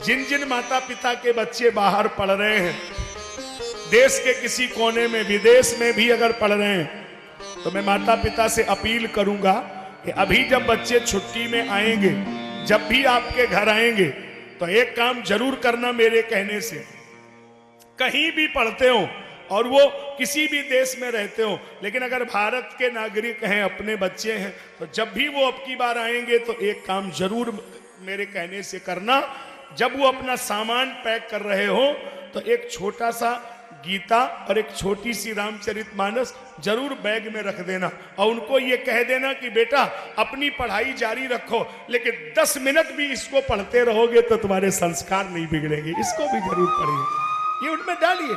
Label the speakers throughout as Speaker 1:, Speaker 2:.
Speaker 1: जिन जिन माता पिता के बच्चे बाहर पढ़ रहे हैं, देश के किसी कोने में, विदेश में भी अगर पढ़ रहे हैं, तो मैं माता पिता से अपील करूंगा कि अभी जब बच्चे छुट्टी में आएंगे, जब भी आपके घर आएंगे, तो एक काम जरूर करना मेरे कहने से। कहीं भी पढ़ते हो और वो किसी भी देश में रहते हो, लेकिन अगर भारत के नागरिक हैं, अपने बच्चे हैं, तो जब भी वो अब की बार आएंगे तो एक काम जरूर मेरे कहने से करना। जब वो अपना सामान पैक कर रहे हो तो एक छोटा सा गीता और एक छोटी सी रामचरितमानस जरूर बैग में रख देना और उनको ये कह देना कि बेटा अपनी पढ़ाई जारी रखो, लेकिन 10 मिनट भी इसको पढ़ते रहोगे तो तुम्हारे संस्कार नहीं बिगड़ेंगे, इसको भी जरूर पढ़िए, ये उनमें डालिए।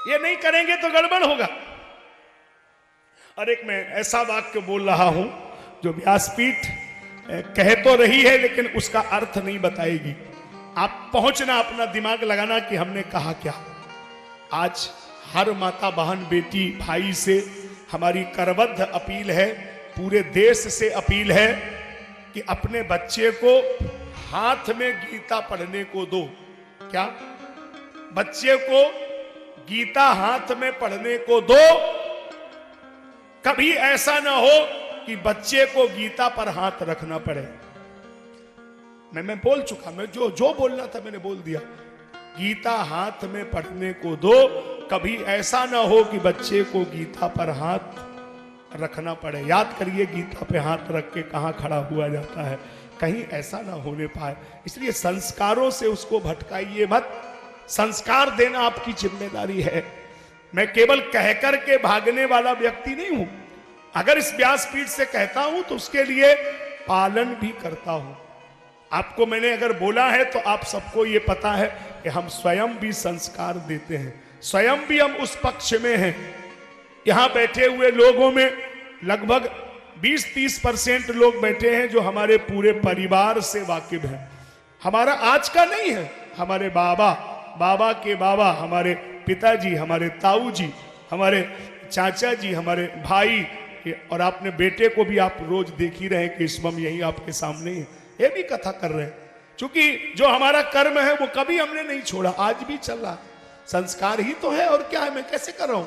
Speaker 1: ये नहीं करेंगे तो गड़बड़ होगा। और एक मैं ऐसा वाक्य बोल रहा हूं जो व्यासपीठ कह तो रही है लेकिन उसका अर्थ नहीं बताएगी। आप पहुंचना, अपना दिमाग लगाना कि हमने कहा क्या। आज हर माता, बहन, बेटी, भाई से हमारी करबद्ध अपील है, पूरे देश से अपील है कि अपने बच्चे को हाथ में गीता पढ़ने को दो। क्या? बच्चे को गीता हाथ में पढ़ने को दो। कभी ऐसा ना हो कि बच्चे को गीता पर हाथ रखना पड़े। मैं बोल चुका, मैं जो बोलना था मैंने बोल दिया। गीता हाथ में पढ़ने को दो, कभी ऐसा ना हो कि बच्चे को गीता पर हाथ रखना पड़े। याद करिए, गीता पे हाथ रख के कहां खड़ा हुआ जाता है, कहीं ऐसा ना होने पाए। इसलिए संस्कारों से उसको भटकाइए मत। संस्कार देना आपकी जिम्मेदारी है। मैं केवल कहकर के भागने वाला व्यक्ति नहीं हूं। अगर इस व्यासपीठ से कहता हूं तो उसके लिए पालन भी करता हूं। आपको मैंने अगर बोला है तो आप सबको ये पता है कि हम स्वयं भी संस्कार देते हैं, स्वयं भी हम उस पक्ष में हैं। यहां बैठे हुए लोगों में लगभग 20-30% लोग बैठे हैं जो हमारे पूरे परिवार से वाकिफ हैं। हमारा आज का नहीं है, हमारे बाबा के बाबा, हमारे पिताजी, हमारे ताऊ जी, हमारे चाचा जी, हमारे भाई, और आपने बेटे को भी आप रोज देख ही रहे हैं कि इस मम यही आपके सामने है, ये भी कथा कर रहे हैं। क्योंकि जो हमारा कर्म है वो कभी हमने नहीं छोड़ा, आज भी चल रहा। संस्कार ही तो है, और क्या है, मैं कैसे कर रहा हूं।